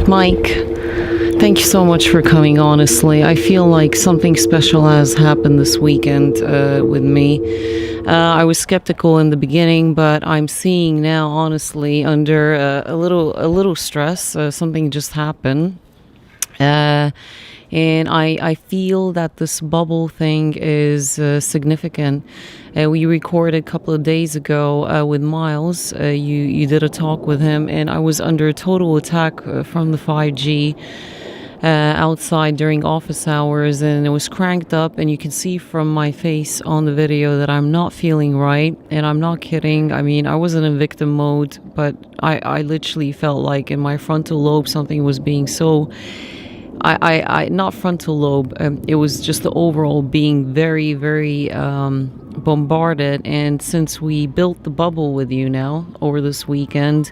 Mike, thank you so much for coming, honestly. I feel like something special has happened this weekend with me. I was skeptical in the beginning, but I'm seeing now, honestly, under a little stress, something just happened. And I feel that this bubble thing is significant. We recorded a couple of days ago with Miles. You did a talk with him, and I was under total attack from the 5G outside during office hours, and it was cranked up, and you can see from my face on the video that I'm not feeling right, and I'm not kidding. I mean, I wasn't in victim mode, but I literally felt like in my frontal lobe something was being so... I not frontal lobe. It was just the overall being very, very bombarded. And since we built the bubble with you now over this weekend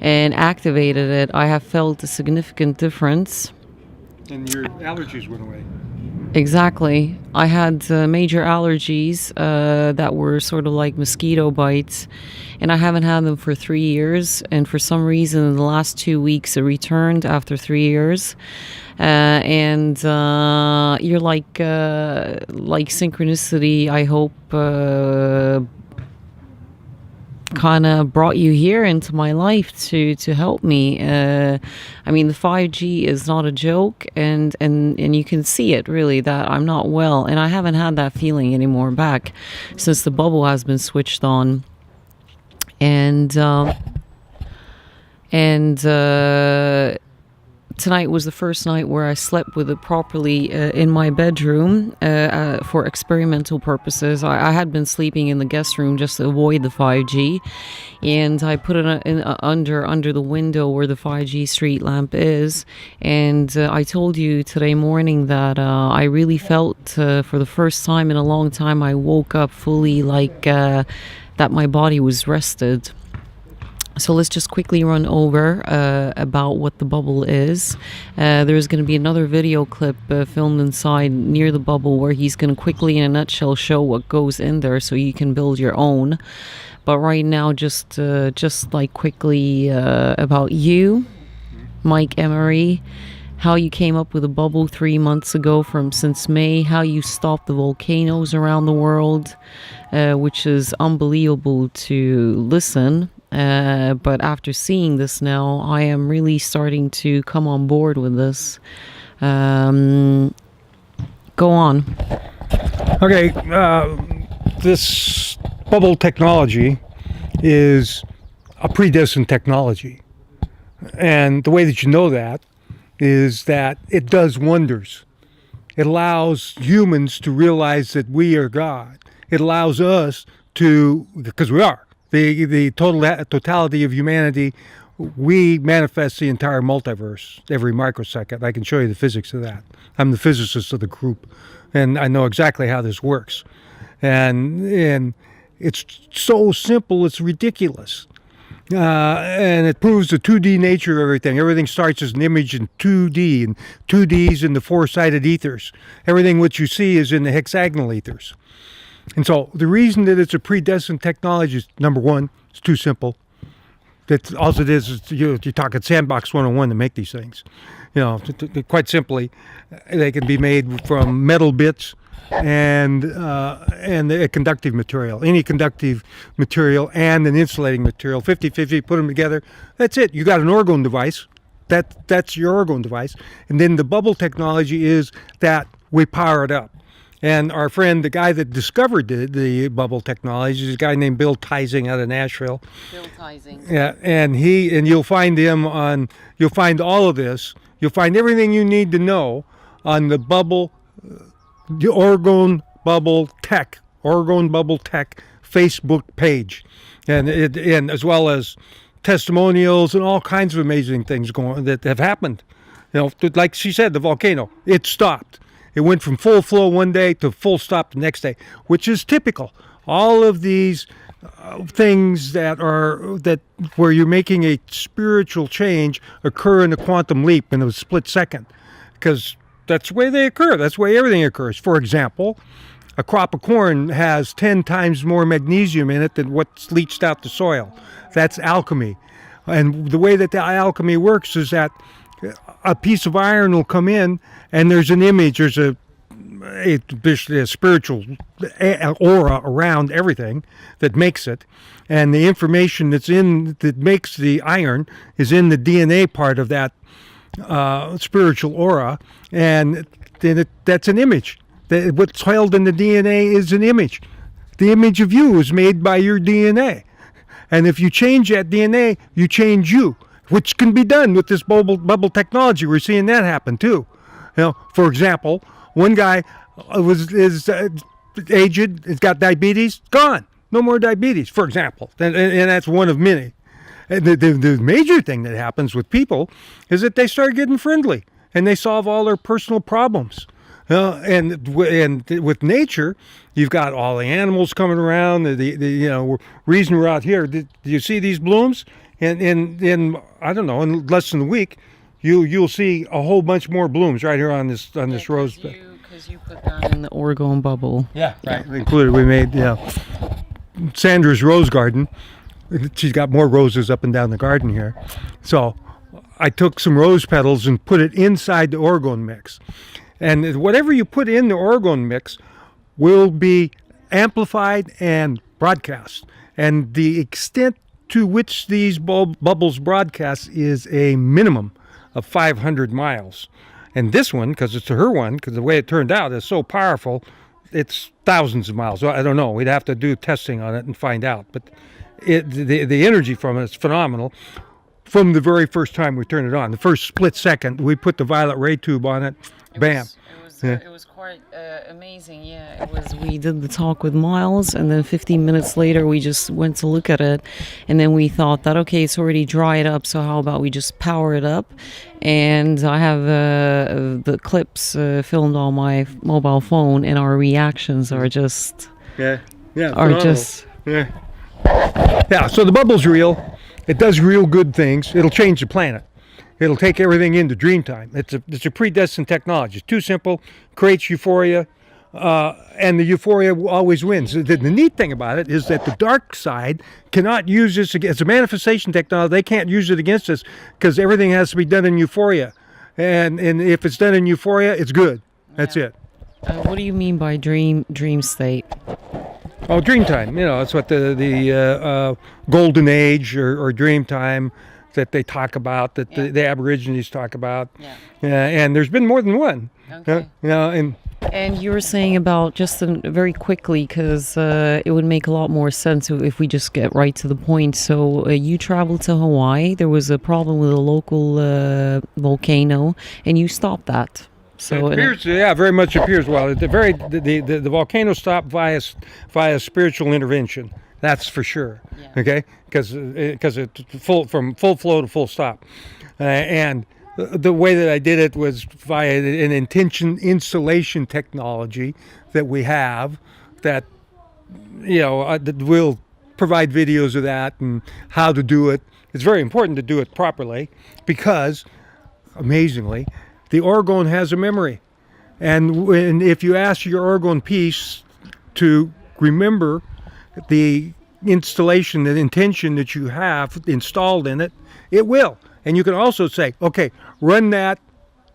and activated it, I have felt a significant difference. And your allergies went away. Exactly. I had major allergies that were sort of like mosquito bites, and I haven't had them for 3 years. And for some reason, in the last 2 weeks, it returned after 3 years. And you're like synchronicity, I hope, kind of brought you here into my life to help me. I mean, the 5G is not a joke, and you can see it really that I'm not well, and I haven't had that feeling anymore back since the bubble has been switched on. And tonight was the first night where I slept with it properly in my bedroom for experimental purposes. I had been sleeping in the guest room just to avoid the 5G, and I put it under the window where the 5G street lamp is. And I told you today morning that I really felt for the first time in a long time I woke up fully like that my body was rested. So let's just quickly run over about what the bubble is. There's going to be another video clip filmed inside near the bubble where he's going to quickly, in a nutshell, show what goes in there so you can build your own. But right now, just like quickly about you, Mike Emery, how you came up with a bubble 3 months ago since May, how you stopped the volcanoes around the world, which is unbelievable to listen. But after seeing this now, I am really starting to come on board with this. Go on. Okay, this bubble technology is a predestined technology. And the way that you know that is that it does wonders. It allows humans to realize that we are God. It allows us to, because we are, the totality of humanity, we manifest the entire multiverse every microsecond. I can show you the physics of that. I'm the physicist of the group, and I know exactly how this works. And it's so simple, it's ridiculous. And it proves the 2D nature of everything. Everything starts as an image in 2D, and 2D's in the four-sided ethers. Everything what you see is in the hexagonal ethers. And so the reason that it's a predestined technology is, number one, it's too simple. That all it is you're talking sandbox 101 to make these things. You know, quite simply, they can be made from metal bits and a conductive material. Any conductive material and an insulating material, 50-50, put them together. That's it. You got an orgone device. That's your orgone device. And then the bubble technology is that we power it up. And our friend, the guy that discovered the bubble technology, is a guy named Bill Teising out of Nashville. Bill Teising. Yeah, and you'll find him you'll find all of this. You'll find everything you need to know on the bubble, the Orgone Bubble Tech Facebook page, and as well as testimonials and all kinds of amazing things that have happened. You know, like she said, the volcano, it stopped. It went from full flow one day to full stop the next day, which is typical. All of these things where you're making a spiritual change occur in a quantum leap in a split second, because that's the way they occur. That's the way everything occurs. For example, a crop of corn has 10 times more magnesium in it than what's leached out the soil. That's alchemy. And the way that the alchemy works is that a piece of iron will come in, and there's an image. There's a spiritual aura around everything that makes it, and the information that makes the iron is in the DNA part of that spiritual aura, and then that's an image. What's held in the DNA is an image. The image of you is made by your DNA, and if you change that DNA, you change you, which can be done with this bubble technology. We're seeing that happen too. For example, one guy is aged, has got diabetes, gone, no more diabetes, for example, and that's one of many. And the major thing that happens with people is that they start getting friendly and they solve all their personal problems. And with nature, you've got all the animals coming around. The reason we're out here. Do you see these blooms? And in I don't know, in less than a week, you'll see a whole bunch more blooms right here on this rose bed. Because you put that in the Oregon bubble. Yeah, right. Included, we made Sandra's rose garden. She's got more roses up and down the garden here. So I took some rose petals and put it inside the Oregon mix. And whatever you put in the Oregon mix will be amplified and broadcast. And the extent to which these bubbles broadcast is a minimum of 500 miles. And this one, because it's her one, because the way it turned out is so powerful, it's thousands of miles. I don't know. We'd have to do testing on it and find out. But the energy from it is phenomenal. From the very first time we turned it on, the first split second, we put the violet ray tube on it. Bam. It was quite amazing. Yeah, it was. We did the talk with Miles, and then 15 minutes later, we just went to look at it, and then we thought that okay, it's already dried up. So how about we just power it up? And I have the clips filmed on my mobile phone, and our reactions are just are phenomenal. So the bubble's real. It does real good things. It'll change the planet. It'll take everything into dream time. It's a predestined technology. It's too simple, creates euphoria, and the euphoria always wins. The neat thing about it is that the dark side cannot use this as a manifestation technology. They can't use it against us because everything has to be done in euphoria. And if it's done in euphoria, it's good. That's it. What do you mean by dream state? Oh, dream time. It's what the golden age or dream time that they talk about, that the Aborigines talk about. And there's been more than one. Okay. And you were saying about, just very quickly, because it would make a lot more sense if we just get right to the point. So you traveled to Hawaii. There was a problem with a local volcano, and you stopped that. So it appears, very much appears. Well, the volcano stopped via spiritual intervention. That's for sure. Okay, because it's from full flow to full stop, and the way that I did it was via an intention installation technology that we have. That that we'll provide videos of that and how to do it. It's very important to do it properly because, amazingly, the Oregon has a memory, and if you ask your Oregon piece to remember the installation, the intention that you have installed in it, it will. And you can also say, okay, run that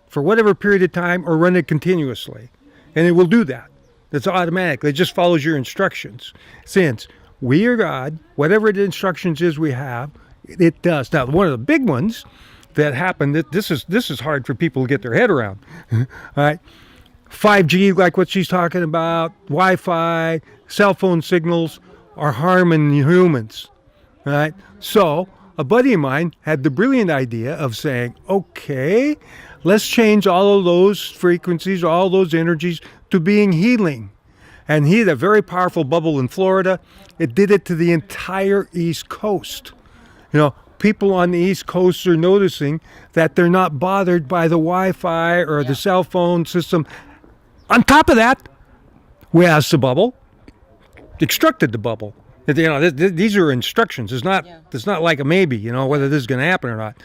for whatever period of time or run it continuously. And it will do that. It's automatic. It just follows your instructions. Since we are God, whatever the instructions is we have, it does. Now, one of the big ones that happened, this is hard for people to get their head around. All right. 5G, like what she's talking about, Wi-Fi, cell phone signals, are harming humans, right? So a buddy of mine had the brilliant idea of saying, okay, let's change all of those frequencies, all those energies to being healing. And he had a very powerful bubble in Florida. It did it to the entire East Coast. People on the East Coast are noticing that they're not bothered by the Wi-Fi or the cell phone system. On top of that, we asked the bubble, extracted the bubble. These are instructions. It's not like a maybe, whether this is going to happen or not.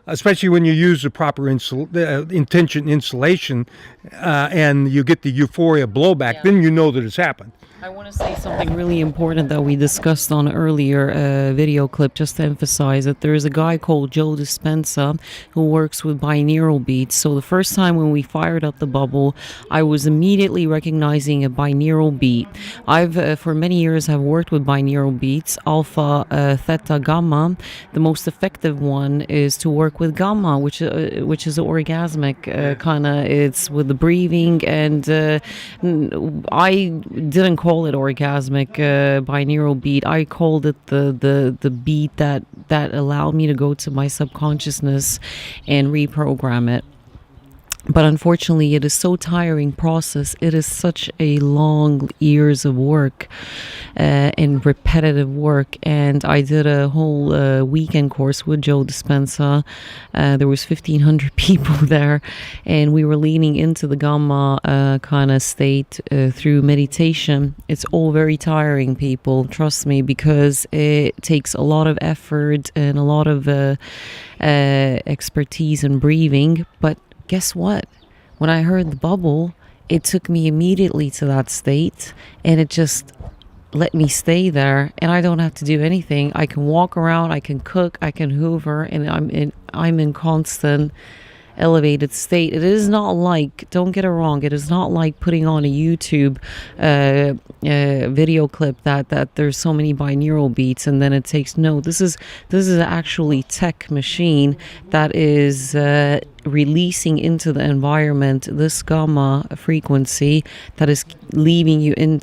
Especially when you use the proper intention installation and you get the euphoria blowback, then you know that it's happened. I want to say something really important that we discussed on earlier video clip, just to emphasize that there is a guy called Joe Dispenza who works with binaural beats. So the first time when we fired up the bubble, I was immediately recognizing a binaural beat. I've for many years have worked with binaural beats, alpha, theta, gamma. The most effective one is to work with gamma, which is orgasmic kind of. It's with the breathing, and I didn't call it orgasmic binaural beat. I called it the beat that allowed me to go to my subconsciousness and reprogram it. But unfortunately, it is so tiring process. It is such a long years of work and repetitive work. And I did a whole weekend course with Joe Dispenza. There was 1,500 people there, and we were leaning into the gamma kind of state through meditation. It's all very tiring, people. Trust me, because it takes a lot of effort and a lot of expertise in breathing. But guess what? When I heard the bubble, it took me immediately to that state, and it just let me stay there, and I don't have to do anything. I can walk around, I can cook, I can hoover, and I'm in constant elevated state. It is not like, don't get it wrong, it is not like putting on a YouTube video clip that there's so many binaural beats and then it takes. No, this is actually tech machine that is releasing into the environment this gamma frequency that is leaving you in,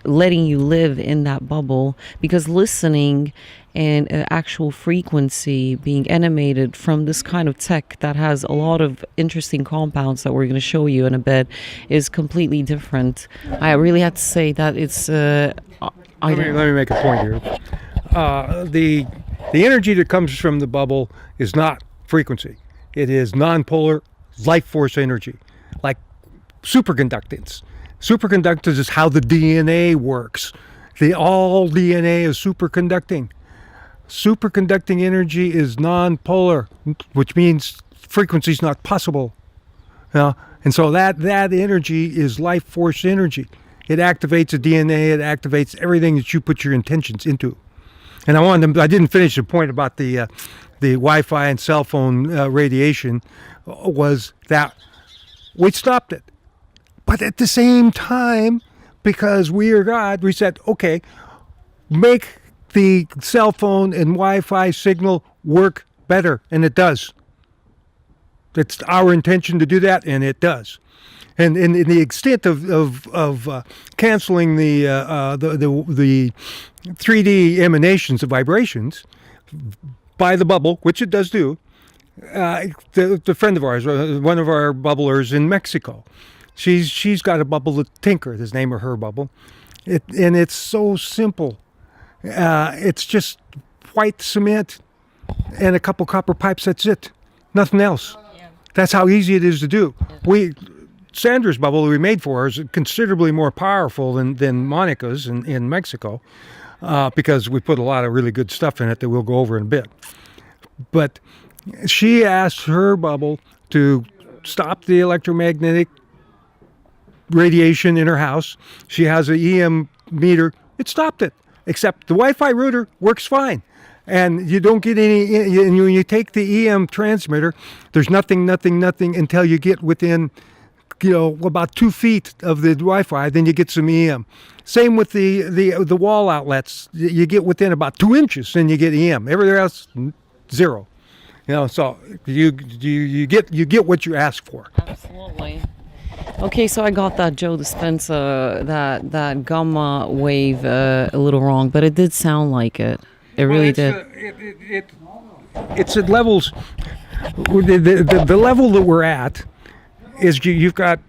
letting you live in that bubble, because listening and actual frequency being animated from this kind of tech that has a lot of interesting compounds that we're going to show you in a bit is completely different. I really have to say that it's let me make a point here. The energy that comes from the bubble is not frequency. It is nonpolar life force energy, like superconductance. Superconductance is how the DNA works. All DNA is superconducting. Superconducting energy is nonpolar, which means frequency is not possible. And so that energy is life force energy. It activates the DNA. It activates everything that you put your intentions into. And I didn't finish the point about the Wi-Fi and cell phone radiation. Was that we stopped it, but at the same time, because we are God, we said, okay, make the cell phone and Wi-Fi signal work better, and it does. It's our intention to do that, and it does. And in the extent of canceling the 3D emanations of vibrations by the bubble, which it does do, the friend of ours, one of our bubblers in Mexico, she's got a bubble that Tinker, his name or her bubble, and it's so simple. It's just white cement and a couple copper pipes. That's it. Nothing else. Yeah. That's how easy it is to do. Sandra's bubble that we made for her is considerably more powerful than Monica's in Mexico, because we put a lot of really good stuff in it that we'll go over in a bit. But she asked her bubble to stop the electromagnetic radiation in her house. She has an EM meter. It stopped it. Except the Wi-Fi router works fine. And you don't get any, and when you take the EM transmitter, there's nothing until you get within, about 2 feet of the Wi-Fi, then you get some EM. Same with the wall outlets. You get within about 2 inches, then you get EM. Everywhere else, zero. So you get what you ask for. Absolutely. Okay, so I got that Joe Dispenza, that gamma wave a little wrong, but it did sound like it. It really did. It's at levels. The level that we're at is you've got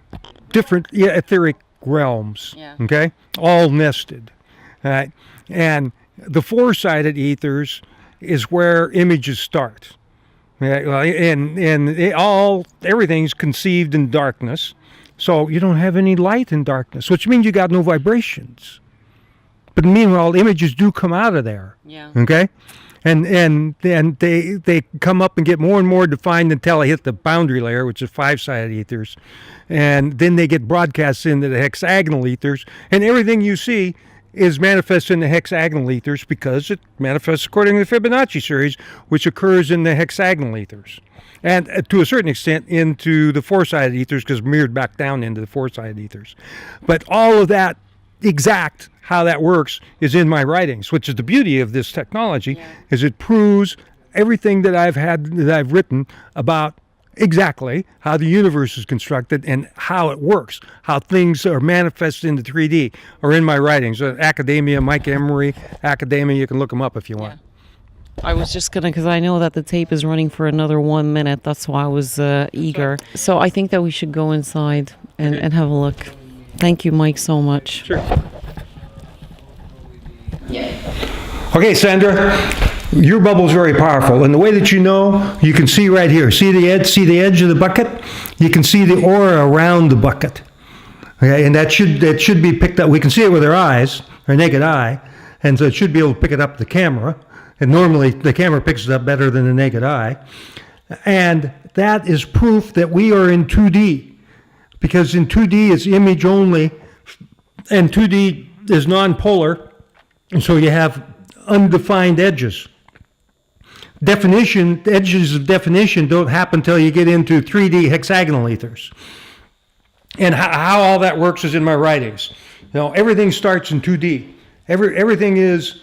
different etheric realms, okay, all nested, all right? And the four-sided ethers is where images start. And everything's conceived in darkness. So you don't have any light in darkness, which means you got no vibrations. But meanwhile, images do come out of there. Yeah. Okay? and they come up and get more and more defined until they hit the boundary layer, which is 5-sided ethers, and then they get broadcast into the hexagonal ethers, and everything you see is manifest in the hexagonal ethers because it manifests according to the Fibonacci series, which occurs in the hexagonal ethers, and to a certain extent into the 4-sided ethers because mirrored back down into the 4-sided ethers. But all of that exact how that works is in my writings, which is the beauty of this technology, is it proves everything that I've written about exactly how the universe is constructed and how it works, how things are manifested into 3D are in my writings. Academia, Mike Emery, Academia, you can look them up if you want. I was just gonna, because I know that the tape is running for another 1 minute. That's why I was eager. So I think that we should go inside and have a look. Thank you, Mike, so much. Sure. Okay, Sandra, your bubble is very powerful, and the way that you can see right here. See the edge of the bucket? You can see the aura around the bucket. Okay, and that should be picked up. We can see it with our eyes, our naked eye, and so it should be able to pick it up with the camera. And normally the camera picks it up better than the naked eye. And that is proof that we are in 2D, because in 2D it's image only, and 2D is non-polar, and so you have undefined edges. Edges of definition don't happen until you get into 3D hexagonal ethers. And how all that works is in my writings. Everything starts in 2D. Everything is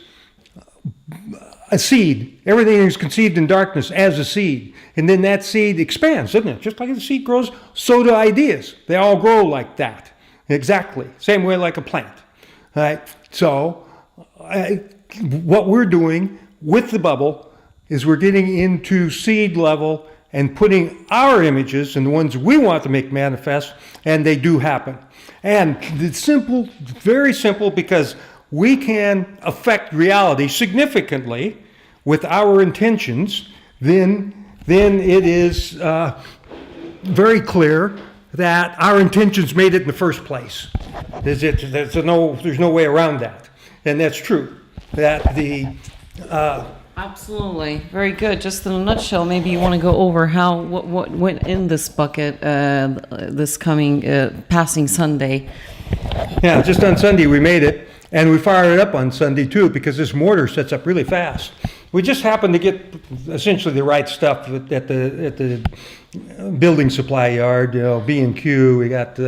a seed. Everything is conceived in darkness as a seed. And then that seed expands, doesn't it? Just like the seed grows, so do ideas. They all grow like that. Exactly. Same way like a plant. All right? So what we're doing with the bubble is we're getting into seed level and putting our images and the ones we want to make manifest, and they do happen. And it's simple, very simple, because we can affect reality significantly with our intentions. Then it is very clear that our intentions made it in the first place. There's no way around that, and that's true. That the Absolutely, very good. Just in a nutshell, maybe you want to go over what went in this bucket this coming passing Sunday. Yeah, just on Sunday we made it, and we fired it up on Sunday too, because this mortar sets up really fast. We just happened to get essentially the right stuff at the building supply yard, B&Q. We got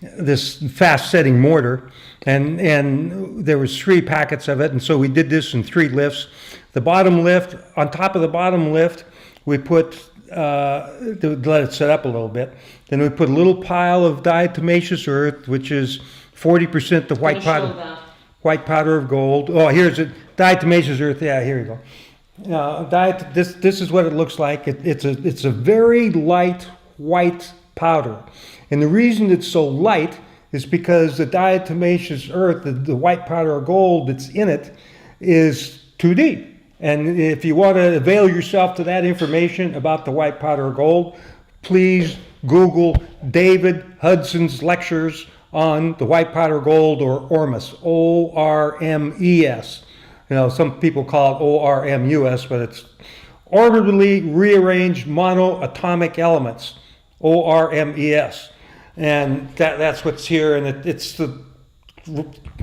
this fast-setting mortar, and there was 3 packets of it, and so we did this in 3 lifts. The bottom lift, on top of the bottom lift, we put, to let it set up a little bit, then we put a little pile of diatomaceous earth, which is 40% the white powder of gold. Oh, here's it, diatomaceous earth. Yeah, here you go. This is what it looks like. It's a very light white powder, and the reason it's so light is because the diatomaceous earth, the white powder of gold that's in it, is 2D. And if you want to avail yourself to that information about the white powder of gold, please Google David Hudson's lectures on the white powder of gold, or ORMUS, O-R-M-E-S. Some people call it O-R-M-U-S, but it's orbitally rearranged monoatomic elements, O-R-M-E-S. And that's what's here, and it's the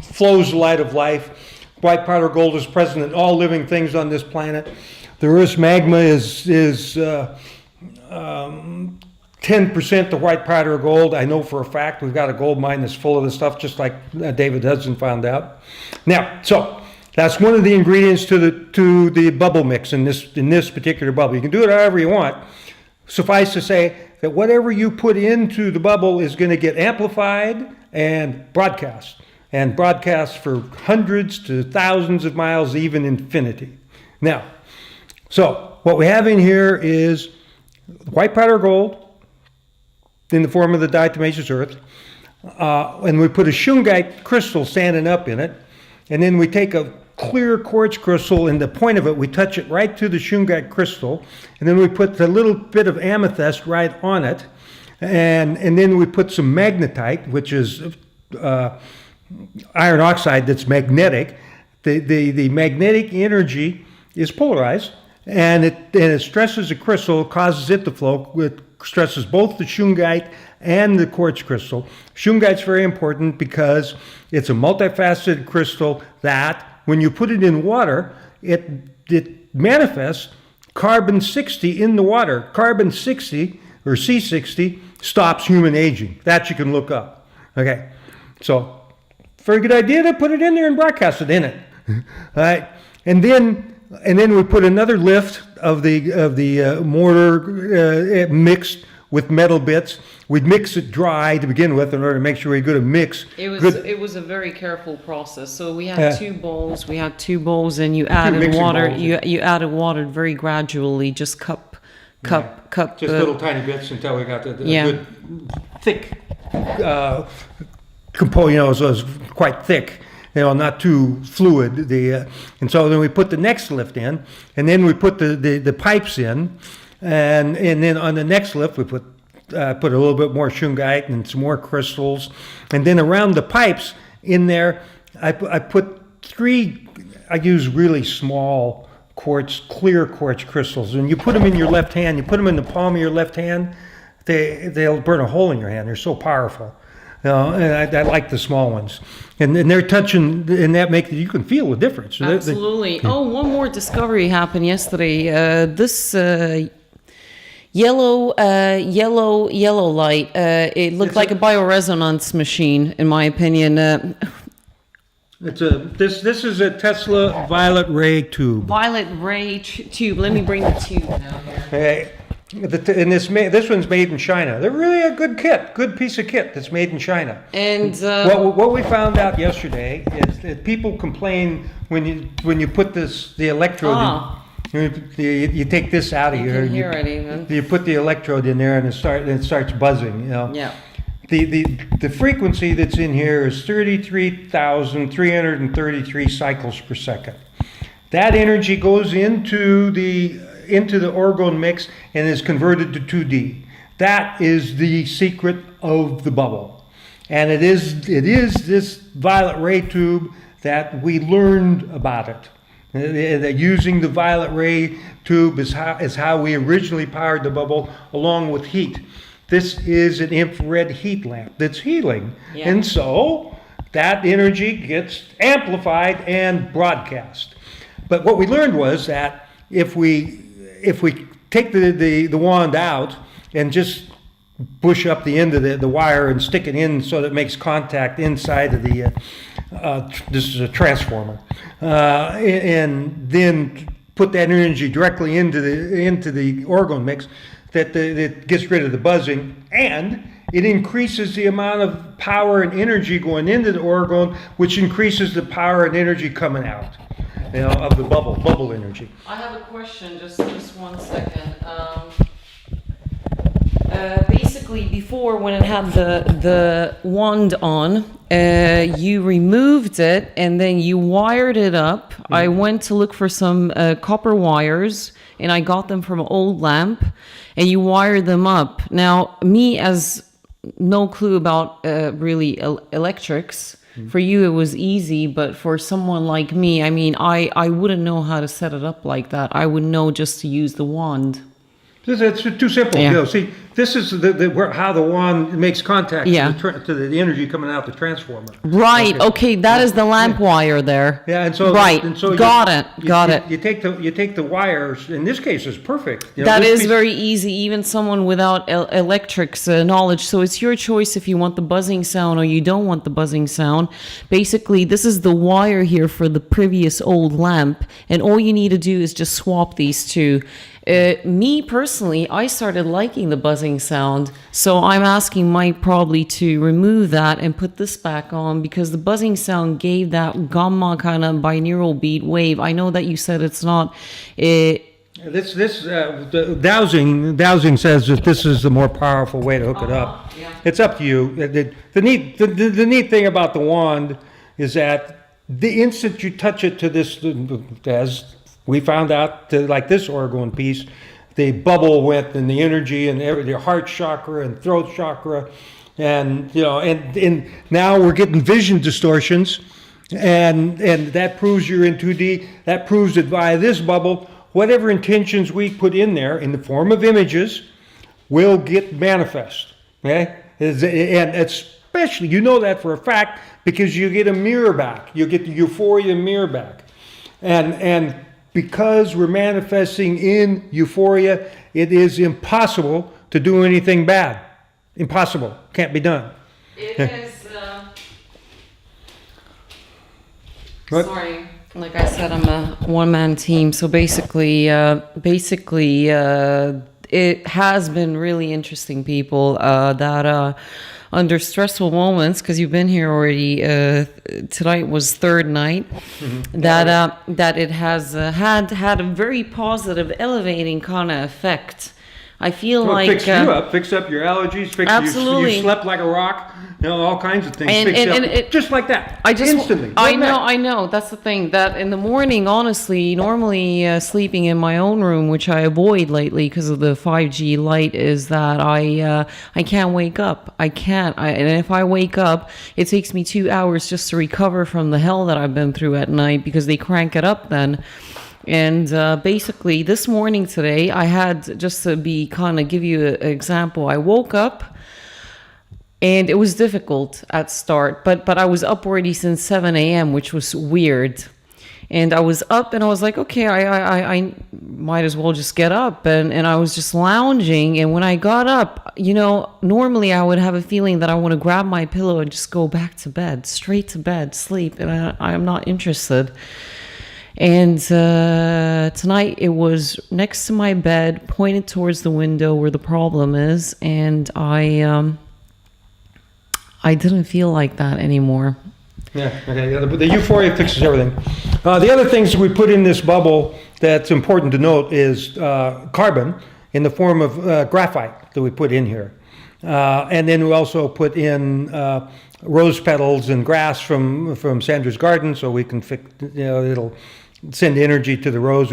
flows the light of life. White powder gold is present in all living things on this planet. The Earth's magma is 10% the white powder of gold. I know for a fact. We've got a gold mine that's full of this stuff, just like David Hudson found out. Now, so that's one of the ingredients to the bubble mix in this particular bubble. You can do it however you want. Suffice to say that whatever you put into the bubble is going to get amplified and broadcast for hundreds to thousands of miles, even infinity. Now, so what we have in here is white powder gold in the form of the diatomaceous earth, and we put a shungite crystal standing up in it, and then we take a clear quartz crystal, and the point of it, we touch it right to the shungite crystal, and then we put a little bit of amethyst right on it, and then we put some magnetite, which is iron oxide that's magnetic. The magnetic energy is polarized, and it stresses a crystal, causes it to flow. It stresses both the shungite and the quartz crystal. Shungite's very important because it's a multifaceted crystal that, when you put it in water, it manifests carbon-60 in the water. Carbon-60, or C60, stops human aging. That you can look up. Okay, so very good idea to put it in there and broadcast it in it. All right, and then we put another lift of the mortar mixed with metal bits. We'd mix it dry to begin with in order to make sure we get a mix. It was a very careful process. So we had two bowls. And you added water. You added water very gradually, just cup. Just little tiny bits until we got the good thick component. So it was quite thick. Not too fluid. And so then we put the next lift in, and then we put the pipes in, and then on the next lift we put a little bit more shungite and some more crystals, and then around the pipes in there, I put three. I use really small clear quartz crystals, and you put them in your left hand. You put them in the palm of your left hand. They'll burn a hole in your hand. They're so powerful. And I like the small ones, and they're touching, and that makes you can feel the difference. Absolutely. One more discovery happened yesterday. This yellow light. It looked like a bioresonance machine, in my opinion. This is a Tesla violet ray tube. Violet ray tube. Let me bring the tube down here. Okay. And this one's made in China. They're really a good piece of kit that's made in China. And what we found out yesterday is that people complain when you put the electrode in, you take this out of here. You put the electrode in there and it starts buzzing. Yeah. The frequency that's in here is 33,333 cycles per second. That energy goes into the orgone mix and is converted to 2D. That is the secret of the bubble. And it is this violet ray tube that we learned about it. Using the violet ray tube is how we originally powered the bubble, along with heat. This is an infrared heat lamp that's healing. Yeah. And so that energy gets amplified and broadcast. But what we learned was that if we take the wand out and just push up the end of the wire and stick it in so that it makes contact inside of the this is a transformer, and then put that energy directly into the orgone mix, that gets rid of the buzzing, and it increases the amount of power and energy going into the orgone, which increases the power and energy coming out. Of the bubble energy. I have a question, just 1 second. Basically, before, when it had the wand on, you removed it and then you wired it up. Mm-hmm. I went to look for some copper wires, and I got them from an old lamp, and you wired them up. Now, me, as no clue about really electrics, for you it was easy, but for someone like me, I mean, I wouldn't know how to set it up like that. I would know just to use the wand. It's too simple. Yeah. See, this is how the wand makes contact to the energy coming out the transformer. Right. Okay. That is the lamp wire there. Yeah. And so right. Got it. You take the wires. In this case, it's perfect. That is very easy. Even someone without electrics knowledge. So it's your choice if you want the buzzing sound or you don't want the buzzing sound. Basically, this is the wire here for the previous old lamp, and all you need to do is just swap these two. Me personally, I started liking the buzzing sound, so I'm asking Mike probably to remove that and put this back on, because the buzzing sound gave that gamma kind of binaural beat wave. I know that you said it's not. The dowsing says that this is the more powerful way to hook it up. Yeah. It's up to you. The neat thing about the wand is that the instant you touch it to this, as we found out, like this orgone piece, the bubble went, and the energy and the heart chakra and throat chakra, and and now we're getting vision distortions, And that proves you're in 2D. That proves that via this bubble, whatever intentions we put in there in the form of images will get manifest. Okay? And especially, you know that for a fact because you get a mirror back. You get the euphoria mirror back. And because we're manifesting in euphoria, it is impossible to do anything bad. Impossible. Can't be done. It is. What? Sorry, like I said, I'm a one-man team. So basically, it has been really interesting, people, that under stressful moments, because you've been here already. Tonight was third night. Mm-hmm. That it has had a very positive, elevating kind of effect. I feel like fix you up, fix up your allergies, fix absolutely. You slept like a rock, all kinds of things. Just like that. Instantly. I know. That's the thing. That in the morning, honestly, normally sleeping in my own room, which I avoid lately because of the 5G light, is that I can't wake up. I can't. And if I wake up, it takes me 2 hours just to recover from the hell that I've been through at night because they crank it up then. And basically, this morning today, I had, just to give you an example, I woke up and it was difficult at start, but I was up already since 7 a.m., which was weird. And I was up and I was like, okay, I might as well just get up. And I was just lounging. And when I got up, normally I would have a feeling that I want to grab my pillow and just go back to bed, straight to bed, sleep. And I'm not interested. And tonight it was next to my bed, pointed towards the window where the problem is, and I didn't feel like that anymore. Yeah, okay. The euphoria fixes everything. The other things we put in this bubble that's important to note is carbon in the form of graphite that we put in here. And then we also put in rose petals and grass from Sandra's garden, so we can fix, it'll send energy to the rose.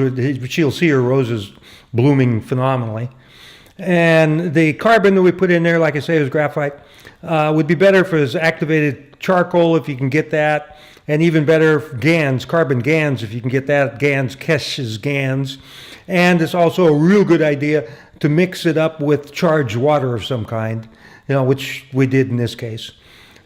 She'll see her roses blooming phenomenally. And the carbon that we put in there, like I say, is graphite. Would be better if it was activated charcoal, if you can get that. And even better, carbon GANs, if you can get that. Keshe's GANs. And it's also a real good idea to mix it up with charged water of some kind, which we did in this case.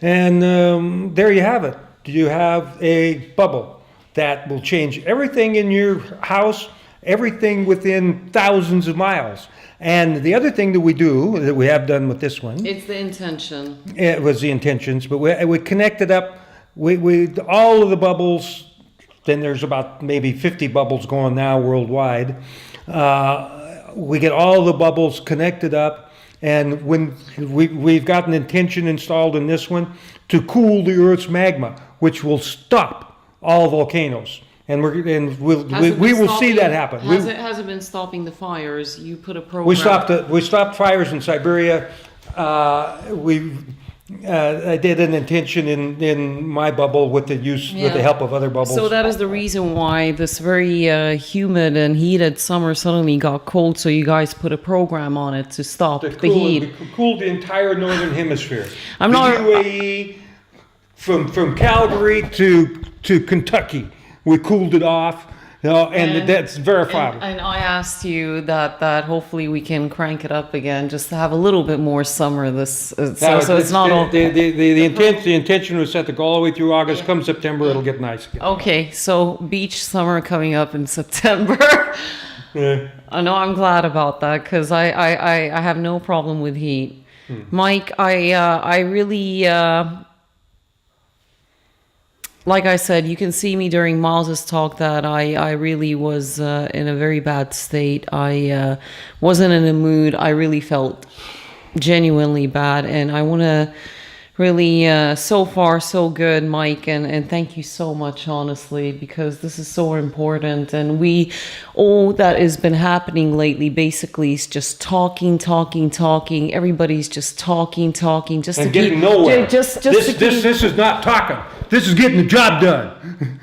And there you have it. You have a bubble that will change everything in your house, everything within thousands of miles. And the other thing that we have done with this one, it's the intention. It was the intentions, but we connected up. We all of the bubbles. Then there's about maybe 50 bubbles going now worldwide. We get all the bubbles connected up, and when we've got an intention installed in this one to cool the Earth's magma, which will stop all volcanoes, and we will see that happen. Has it been stopping the fires? You put a program. We stopped fires in Siberia. I did an intention in my bubble with the help of other bubbles. So that is the reason why this very humid and heated summer suddenly got cold. So you guys put a program on it to stop the heat. We cooled the entire northern hemisphere. UAE, from Calgary to Kentucky, we cooled it off. And that's verifiable. And I asked you that hopefully we can crank it up again, just to have a little bit more summer. So it's not all. The intention was set to go all the way through August. Come September, it'll get nice again. Okay, so beach summer coming up in September. Yeah. I know. I'm glad about that because I have no problem with heat. Mike, I really. Like I said, you can see me during Miles's talk that I really was in a very bad state. I wasn't in a mood. I really felt genuinely bad. And I want to really, so far, so good, Mike. And thank you so much, honestly, because this is so important. And all that has been happening lately basically is just talking. Everybody's just talking. Just and to getting keep, nowhere. This is not talking. This is getting the job done.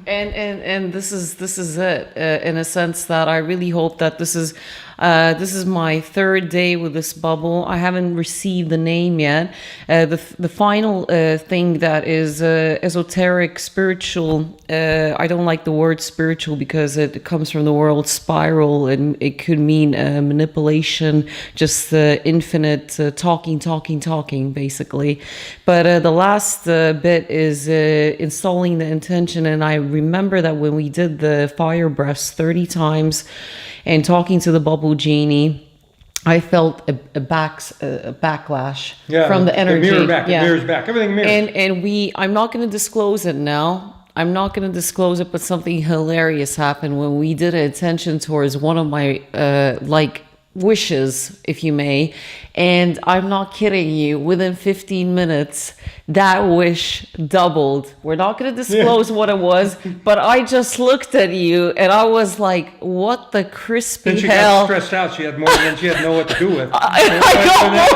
And this is it in a sense that I really hope that this is This is my third day with this bubble. I haven't received the name yet. The final thing that is esoteric, spiritual. I don't like the word spiritual because it comes from the word spiral, and it could mean manipulation, just infinite talking, basically. But the last bit is installing the intention. And I remember that when we did the fire breaths 30 times and talking to the bubble genie, I felt a backlash from the energy. It mirrors back. Everything mirrors. And I'm not going to disclose it now. I'm not going to disclose it, but something hilarious happened when we did an intention towards one of my wishes, if you may. And I'm not kidding you, within 15 minutes, that wish doubled. We're not going to disclose what it was, but I just looked at you and I was like, what the crispy then she hell? got stressed out. She had more than she had know what to do with. I don't know.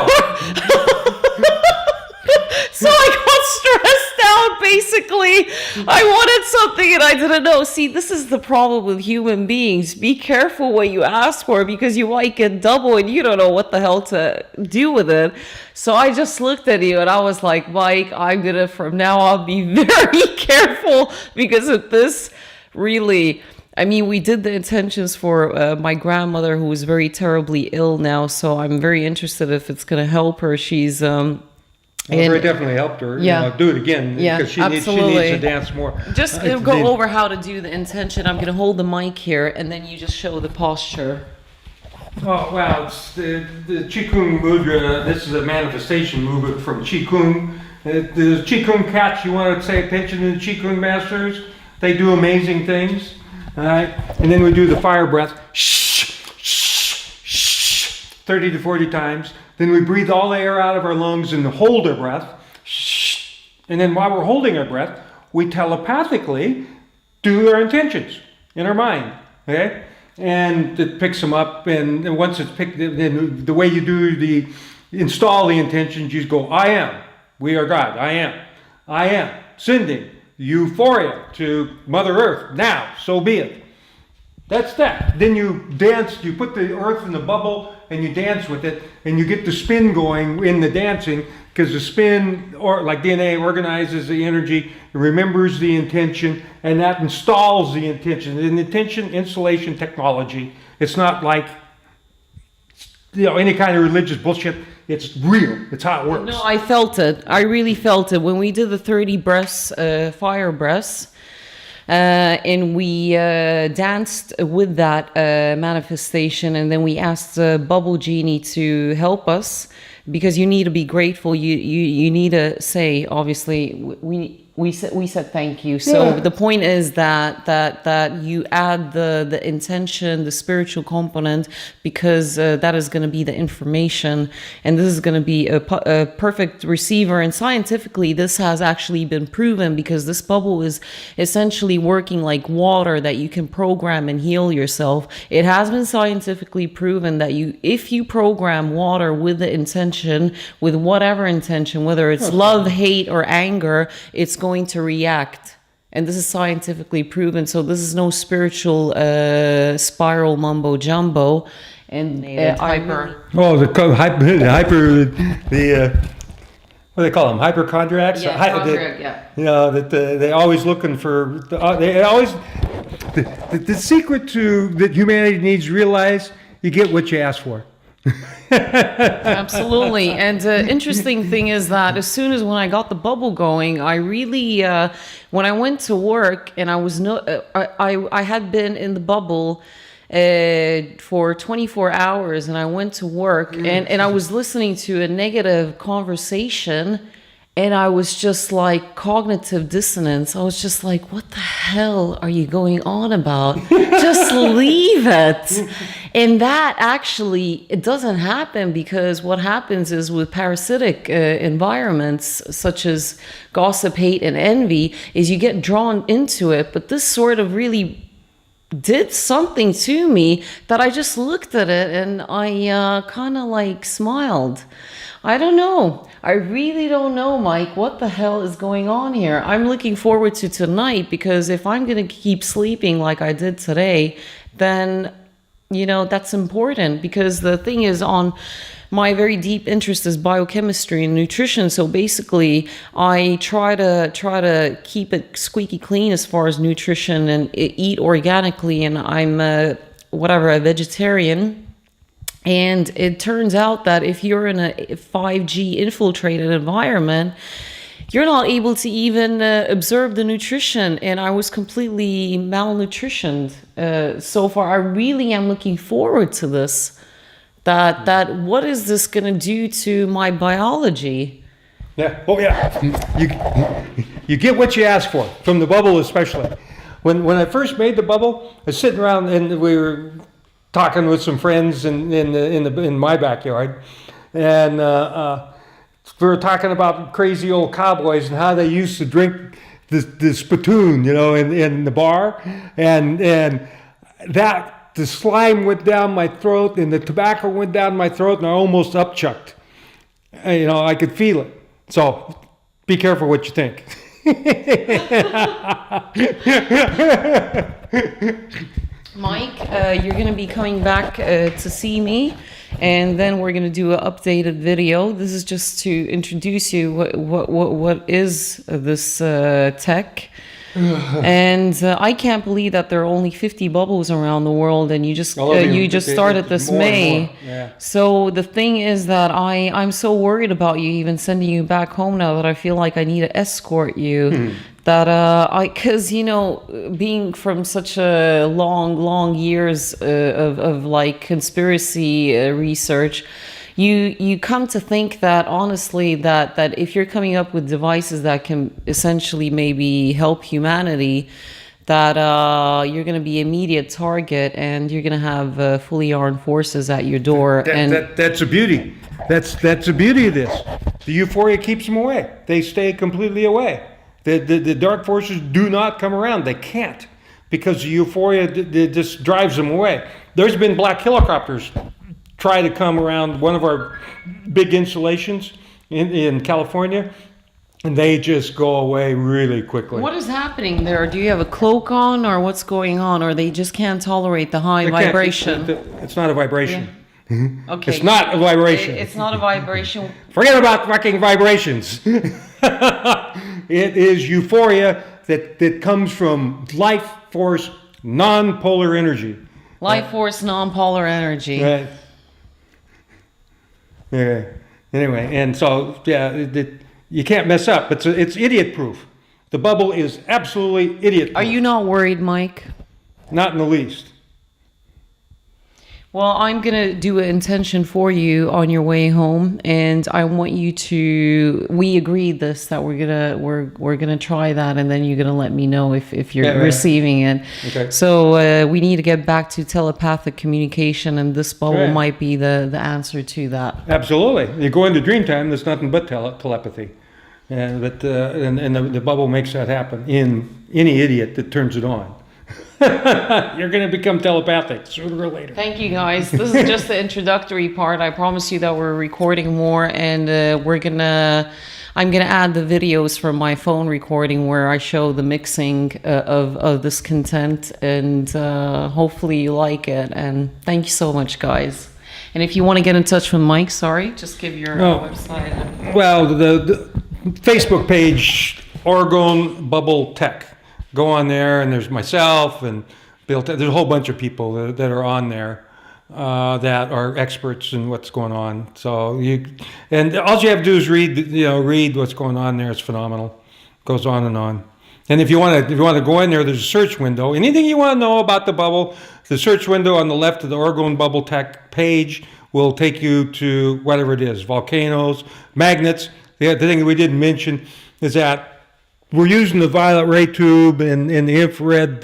So I got stressed out, basically. I wanted something and I didn't know. See, this is the problem with human beings. Be careful what you ask for because you might get double and you don't know what the hell to do with it. So I just looked at you and I was like, Mike, I'm going to, from now on, be very careful because of this really... I mean, we did the intentions for my grandmother who is very terribly ill now. So I'm very interested if it's going to help her. She's... Well, very definitely helped her. Yeah. Do it again because she needs to dance more. Just go over how to do the intention. I'm going to hold the mic here, and then you just show the posture. Oh, wow. It's the Qigong mudra. This is a manifestation movement from Qigong. The Qigong catch, you want to pay attention to the Qigong masters. They do amazing things. All right. And then we do the fire breath. 30 to 40 times. Then we breathe all the air out of our lungs and hold our breath. And then while we're holding our breath, we telepathically do our intentions in our mind. Okay? And it picks them up. And once it's picked, then the way you do install the intentions, you go, I am. We are God. I am. I am. Sending euphoria to Mother Earth. Now, so be it. That's that. Then you dance, you put the earth in the bubble and you dance with it and you get the spin going in the dancing because the spin, or like DNA, organizes the energy, remembers the intention, and that installs the intention. An intention installation technology. It's not like any kind of religious bullshit. It's real. It's how it works. No, I felt it. I really felt it. When we did the 30 breaths, fire breaths, and we danced with that manifestation, and then we asked the bubble genie to help us because you need to be grateful. You need to say, obviously, we said thank you. So the point is that you add the intention, the spiritual component, because that is going to be the information, and this is going to be a perfect receiver. And scientifically, this has actually been proven because this bubble is essentially working like water that you can program and heal yourself. It has been scientifically proven that if you program water with the intention, with whatever intention, whether it's love, hate, or anger, it's going to react. And this is scientifically proven. So this is no spiritual spiral mumbo jumbo. And hyper. Oh, the what do they call them? Hypochondriacs. Yeah, hypochondriac, yeah. You know that they always looking for. They always the secret to that humanity needs to realize: you get what you ask for. Absolutely. And the interesting thing is that as soon as when I got the bubble going, I really, when I went to work and I had been in the bubble for 24 hours and I went to work and I was listening to a negative conversation and I was just like cognitive dissonance. I was just like, what the hell are you going on about? Just leave it. And that actually, it doesn't happen because what happens is with parasitic environments, such as gossip, hate, and envy, is you get drawn into it. But this sort of really did something to me that I just looked at it and I kind of like smiled. I don't know. I really don't know, Mike, what the hell is going on here. I'm looking forward to tonight because if I'm going to keep sleeping like I did today, then that's important, because the thing is, on my very deep interest is biochemistry and nutrition. So basically, I try to keep it squeaky clean as far as nutrition and eat organically. And I'm a vegetarian. And it turns out that if you're in a 5G infiltrated environment, you're not able to even observe the nutrition. And I was completely malnutritioned so far. I really am looking forward to this. That what is this going to do to my biology? Yeah. Oh, yeah. You get what you ask for, from the bubble especially. When I first made the bubble, I was sitting around and we were talking with some friends in my backyard, and we were talking about crazy old cowboys and how they used to drink the spittoon, in the bar, and that. The slime went down my throat and the tobacco went down my throat and I almost upchucked. I could feel it. So be careful what you think. Mike, you're going to be coming back to see me, and then we're going to do an updated video. This is just to introduce you what is this tech. And I can't believe that there are only 50 bubbles around the world, and you just started this May. Yeah. So the thing is that I'm so worried about you even sending you back home now that I feel like I need to escort you. Because being from such a long years of like conspiracy research. You come to think that, honestly, that if you're coming up with devices that can essentially maybe help humanity, that you're going to be an immediate target, and you're going to have fully armed forces at your door. That's the beauty. That's the beauty of this. The euphoria keeps them away. They stay completely away. The dark forces do not come around. They can't, because the euphoria just drives them away. There's been black helicopters try to come around one of our big installations in California, and they just go away really quickly. What is happening there? Do you have a cloak on, or what's going on? Or they just can't tolerate the high vibration? It's not a vibration. Yeah. Mm-hmm. Okay. It's not a vibration. It's not a vibration. Forget about fucking vibrations. It is euphoria that comes from life force, non-polar energy. Life force, non-polar energy. Right. Yeah. Anyway, and so you can't mess up. It's idiot-proof. The bubble is absolutely idiot-proof. Are you not worried, Mike? Not in the least. Well, I'm gonna do an intention for you on your way home, and I want you to. We agreed that we're gonna try that, and then you're gonna let me know if you're receiving it. Okay. So we need to get back to telepathic communication, and this bubble might be the answer to that. Absolutely. You go into dream time. There's nothing but telepathy, and the bubble makes that happen in any idiot that turns it on. You're going to become telepathic sooner or later. Thank you, guys. This is just the introductory part. I promise you that we're recording more, and I'm gonna add the videos from my phone recording where I show the mixing of this content, and hopefully you like it. And thank you so much, guys. And if you want to get in touch with Mike, just give your website. Well, the Facebook page, Oregon Bubble Tech. Go on there, and there's myself and Bill. There's a whole bunch of people that are on there that are experts in what's going on. So all you have to do is read what's going on there. It's phenomenal. Goes on and on. And if you want to go in there, there's a search window. Anything you want to know about the bubble, the search window on the left of the Oregon Bubble Tech page will take you to whatever it is: volcanoes, magnets. The thing that we didn't mention is that we're using the violet ray tube and the infrared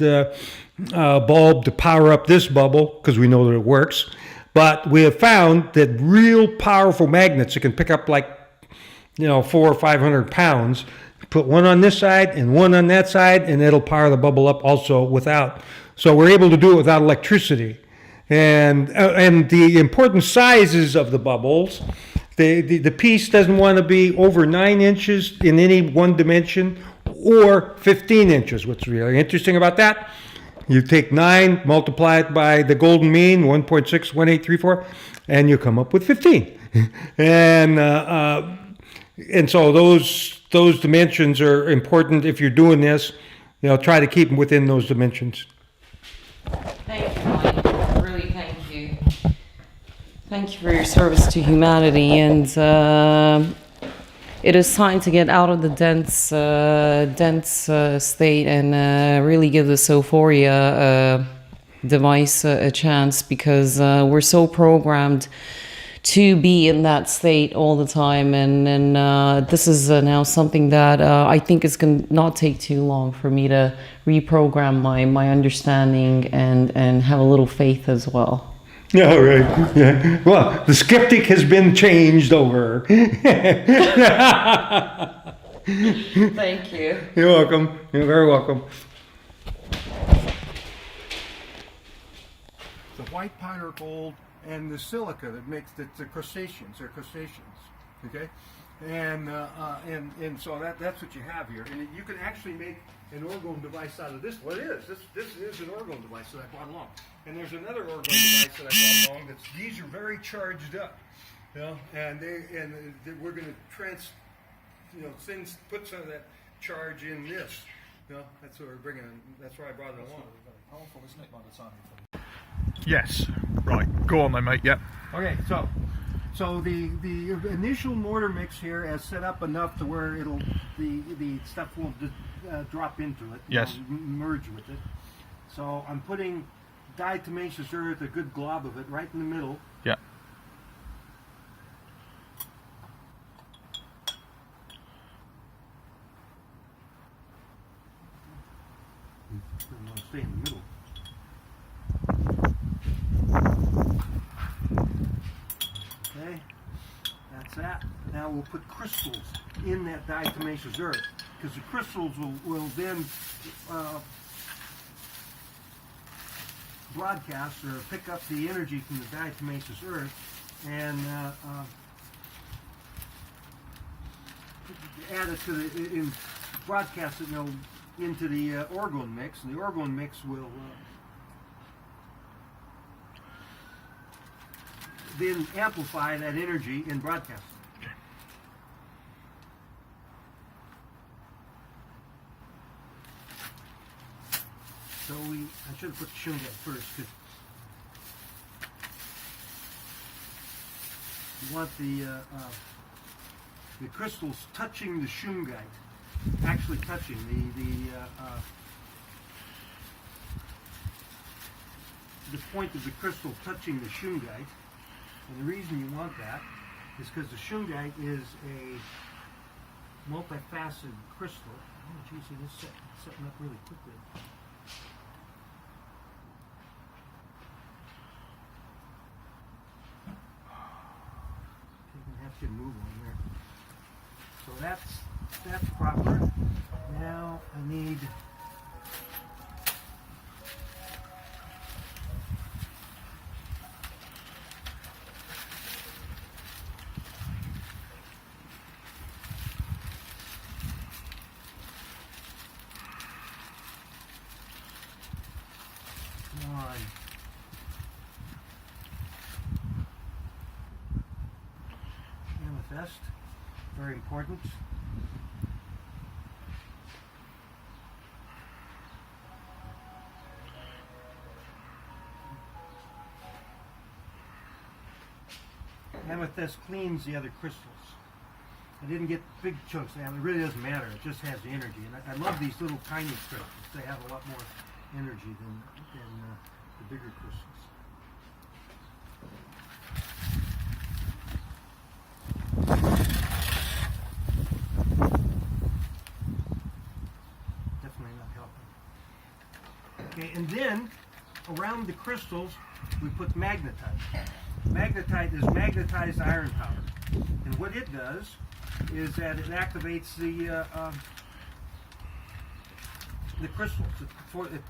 bulb to power up this bubble, because we know that it works. But we have found that real powerful magnets that can pick up 400 or 500 pounds, put one on this side and one on that side, and it'll power the bubble up also without. So we're able to do it without electricity. And the important sizes of the bubbles, the piece doesn't want to be over 9 inches in any one dimension, or 15 inches. What's really interesting about that You take 9, multiply it by the golden mean, 1.61834, and you come up with 15. And so those dimensions are important if you're doing this. Try to keep them within those dimensions. Thank you, Mike. Really, thank you. Thank you for your service to humanity, and it is time to get out of the dense state and really give the Sophoria device a chance, because we're so programmed to be in that state all the time, and this is now something that I think is going to not take too long for me to reprogram my understanding and have a little faith as well. Yeah, right. Yeah. Well, the skeptic has been changed over. Thank you. You're welcome. You're very welcome. The white powder gold and the silica that makes the crustaceans. They're crustaceans. Okay? And so that's what you have here. And you can actually make an orgone device out of this. Well, it is. This is an orgone device that I brought along. And there's another orgone device that I brought along. These are very charged up, and we're going to put some of that charge in this. That's what we're bringing. That's why I brought it along. Powerful, isn't it, by the time you Yes. Right. Go on then, mate. Yep. Okay, so the initial mortar mix here is set up enough to where the stuff will drop into it. Yes. Merge with it. So I'm putting diatomaceous earth, a good glob of it, right in the middle. Yeah. I'm going to stay in the middle. Okay, that's that. Now we'll put crystals in that diatomaceous earth, because the crystals will then broadcast or pick up the energy from the diatomaceous earth and add it to broadcast it into the orgone mix, and the orgone mix will then amplify that energy in broadcasting. So I should have put the shungite first, because you want the crystals touching the shungite, actually touching the point of the crystal touching the shungite. And the reason you want that is because the shungite is a multifaceted crystal. Oh, geez, it is setting up really quickly. You're gonna have to move on there. So that's proper. Now I need amethyst, very important. Amethyst cleans the other crystals. I didn't get big chunks of amethyst. It really doesn't matter. It just has the energy. And I love these little tiny crystals. They have a lot more energy than the bigger crystals. Definitely not helping. Okay, and then around the crystals we put magnetite. Magnetite is magnetized iron powder, and what it does is that it activates the crystals. It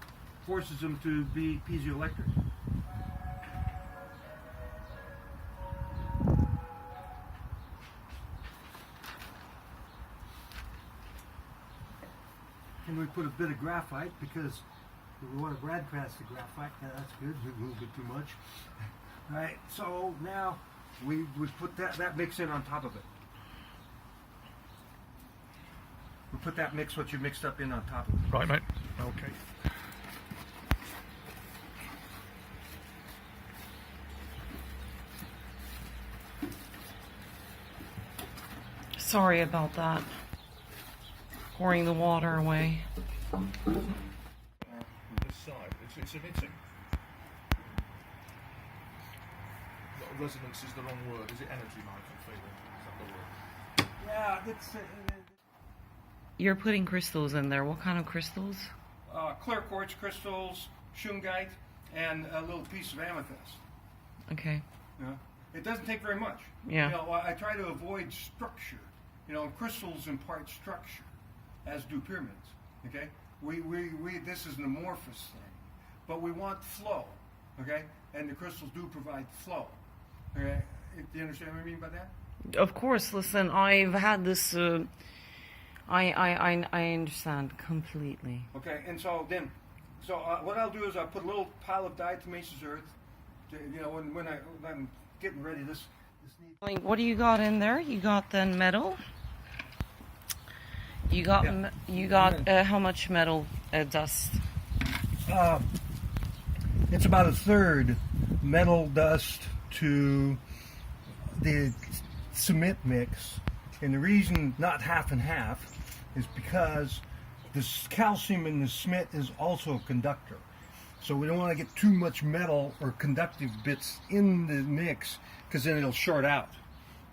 forces them to be piezoelectric. And we put a bit of graphite because We want to broadcast the graphite. That's good. A little bit too much. All right. So now we put that mix in on top of it. We put that mix, what you mixed up, in on top of it. Right, mate. Okay. Sorry about that. Pouring the water away. This side, it's emitting. Resonance is the wrong word. Is it energy, Mike? I'm feeling. Is that the word? Yeah, it's You're putting crystals in there. What kind of crystals? clear quartz crystals, shungite, and a little piece of amethyst. Okay. You know, it doesn't take very much. Yeah. You know, I try to avoid structure. You know, crystals impart structure, as do pyramids. Okay. We this is an amorphous thing, but we want flow. Okay, and the crystals do provide flow. Okay. Do you understand what I mean by that? Of course. Listen, I've had this. I understand completely. Okay, and so what I'll do is I'll put a little pile of diatomaceous earth. You know, when I'm getting ready, this needs. What do you got in there? You got then metal. You got how much metal dust? It's about a third metal dust to the cement mix, and the reason not half and half is because the calcium in the cement is also a conductor. So we don't want to get too much metal or conductive bits in the mix, because then it'll short out.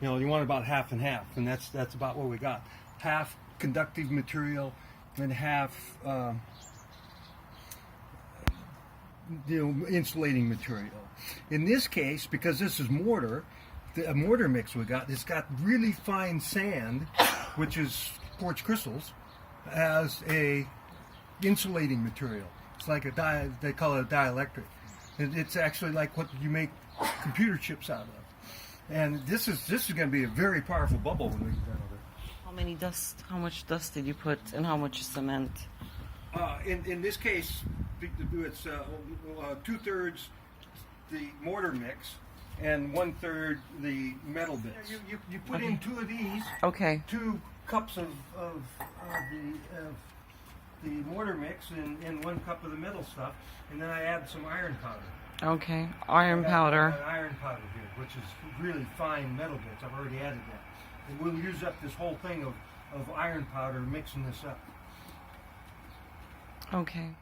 You know, you want about half and half, and that's about what we got. Half conductive material and half insulating material. In this case, because this is mortar, a mortar mix we got, it's got really fine sand, which is quartz crystals, as a insulating material. It's like they call it a dielectric. It's actually like what you make computer chips out of. And this is going to be a very powerful bubble when we get done with it. How much dust did you put, and how much cement? In this case, it's 2/3 the mortar mix and 1/3 the metal bits. You put in 2 of these. Okay. 2 cups of the mortar mix and 1 cup of the metal stuff, and then I add some iron powder. Okay. Iron powder. Iron powder here, which is really fine metal bits. I've already added that. And we'll use up this whole thing of iron powder mixing this up. Okay.